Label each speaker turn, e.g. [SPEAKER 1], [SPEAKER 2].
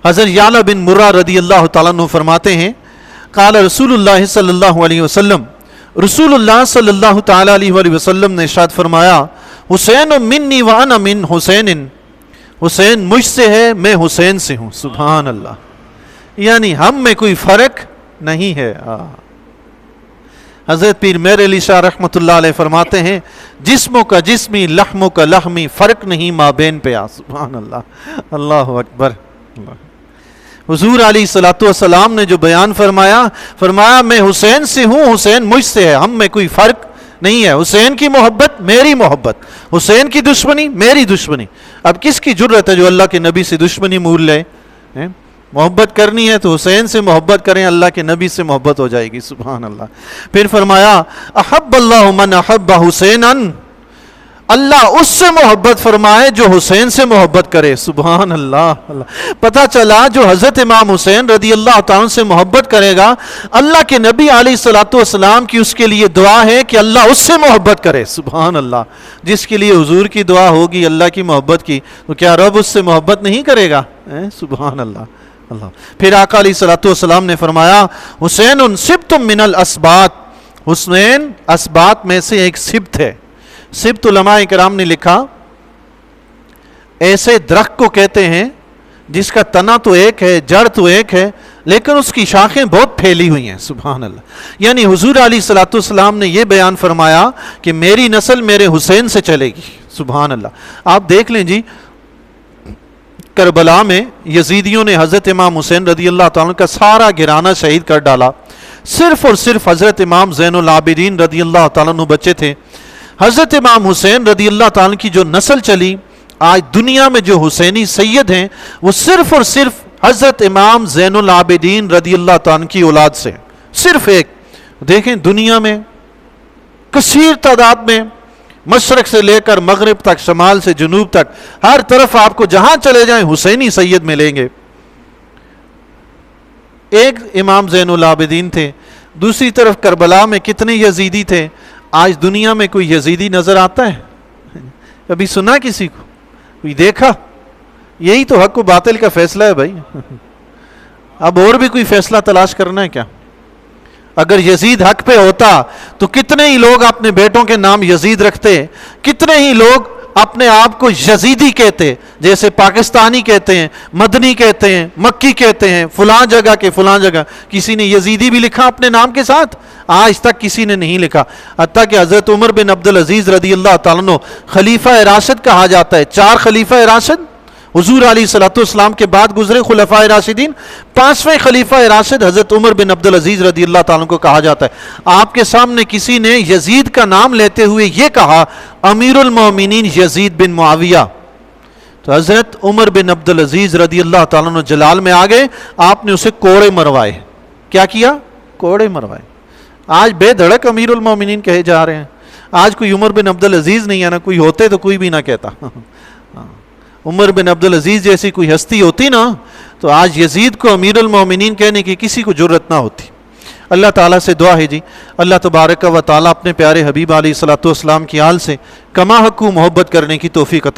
[SPEAKER 1] حضرت یعلا بن مرہ رضی اللہ تعالیٰ عنہ فرماتے ہیں قال رسول اللہ صلی اللہ علیہ وسلم، رسول اللہ صلی اللہ تعالیٰ علیہ وآلہ وسلم نے ارشاد فرمایا، حسین منی وانا من حسین، حسین مجھ سے ہے میں حسین سے ہوں۔ سبحان اللہ، یعنی ہم میں کوئی فرق نہیں ہے۔ حضرت پیر میر علی شاہ رحمۃ اللہ علیہ فرماتے ہیں، جسموں کا جسمی لحموں کا لحمی، فرق نہیں مابین پہ۔ سبحان اللہ، اللہ اکبر۔ حضور علیہ الصلوۃ والسلام نے جو بیان فرمایا میں حسین سے ہوں، حسین مجھ سے ہے، ہم میں کوئی فرق نہیں ہے۔ حسین کی محبت میری محبت، حسین کی دشمنی میری دشمنی۔ اب کس کی جرت ہے جو اللہ کے نبی سے دشمنی مول لے؟ محبت کرنی ہے تو حسین سے محبت کریں، اللہ کے نبی سے محبت ہو جائے گی۔ سبحان اللہ۔ پھر فرمایا احب اللہ من احب حسینا، اللہ اس سے محبت فرمائے جو حسین سے محبت کرے۔ سبحان اللہ۔ پتہ چلا جو حضرت امام حسین رضی اللہ تعالیٰ سے محبت کرے گا، اللہ کے نبی علیہ الصلوۃ والسلام کی اس کے لیے دعا ہے کہ اللہ اس سے محبت کرے۔ سبحان اللہ۔ جس کے لیے حضور کی دعا ہوگی اللہ کی محبت کی، تو کیا رب اس سے محبت نہیں کرے گا؟ سبحان اللہ۔ پھر آقا علیہ الصلوۃ والسلام نے فرمایا حسین سبت من الاسباط، حسین اسباط میں سے ایک سبت ہے۔ سبت علماء کرام نے لکھا ایسے درخت کو کہتے ہیں جس کا تنا تو ایک ہے، جڑ تو ایک ہے، لیکن اس کی شاخیں بہت پھیلی ہوئی ہیں۔ سبحان اللہ۔ یعنی حضور علیہ الصلوۃ والسلام نے یہ بیان فرمایا کہ میری نسل میرے حسین سے چلے گی۔ سبحان اللہ۔ آپ دیکھ لیں جی، کربلا میں یزیدیوں نے حضرت امام حسین رضی اللہ تعالیٰ کا سارا گھرانہ شہید کر ڈالا، صرف اور صرف حضرت امام زین العابدین رضی اللہ تعالیٰ عنہ بچے تھے۔ حضرت امام حسین رضی اللہ تعالیٰ کی جو نسل چلی، آج دنیا میں جو حسینی سید ہیں وہ صرف اور صرف حضرت امام زین العابدین رضی اللہ تعالیٰ کی اولاد سے، صرف ایک۔ دیکھیں دنیا میں کثیر تعداد میں، مشرق سے لے کر مغرب تک، شمال سے جنوب تک، ہر طرف آپ کو جہاں چلے جائیں حسینی سید ملیں گے۔ ایک امام زین العابدین تھے، دوسری طرف کربلا میں کتنے یزیدی تھے۔ آج دنیا میں کوئی یزیدی نظر آتا ہے؟ کبھی سنا کسی کو؟ کوئی دیکھا؟ یہی تو حق و باطل کا فیصلہ ہے بھائی۔ اب اور بھی کوئی فیصلہ تلاش کرنا ہے کیا؟ اگر یزید حق پہ ہوتا تو کتنے ہی لوگ اپنے بیٹوں کے نام یزید رکھتے، کتنے ہی لوگ اپنے آپ کو یزیدی کہتے، جیسے پاکستانی کہتے ہیں، مدنی کہتے ہیں، مکی کہتے ہیں، فلاں جگہ کے فلاں جگہ۔ کسی نے یزیدی بھی لکھا اپنے نام کے ساتھ؟ آج تک کسی نے نہیں لکھا۔ حتیٰ کہ حضرت عمر بن عبدالعزیز رضی اللہ تعالیٰ عنہ خلیفہ راشد کہا جاتا ہے۔ 4 خلیفہ راشد حضور علیہ الصلوۃ والسلام کے بعد گزرے خلفائے راشدین، 5ویں خلیفہ راشد حضرت عمر بن عبدالعزیز رضی اللہ تعالیٰ کو کہا جاتا ہے۔ آپ کے سامنے کسی نے یزید کا نام لیتے ہوئے یہ کہا امیر المومنین یزید بن معاویہ، تو حضرت عمر بن عبدالعزیز رضی اللہ تعالیٰ عنہ جلال میں آ گئے، آپ نے اسے کوڑے مروائے۔ کیا کیا؟ کوڑے مروائے۔ آج بے دھڑک امیر المومنین کہے جا رہے ہیں۔ آج کوئی عمر بن عبدالعزیز نہیں ہے نا، کوئی ہوتے تو کوئی بھی نہ کہتا۔ عمر بن عبدالعزیز جیسی کوئی ہستی ہوتی نا تو آج یزید کو امیر المومنین کہنے کی کسی کو جرت نہ ہوتی۔ اللہ تعالیٰ سے دعا ہے جی، اللہ تبارک و تعالیٰ اپنے پیارے حبیب علیہ الصلوۃ والسلام کی آل سے کما حق محبت کرنے کی توفیق عطا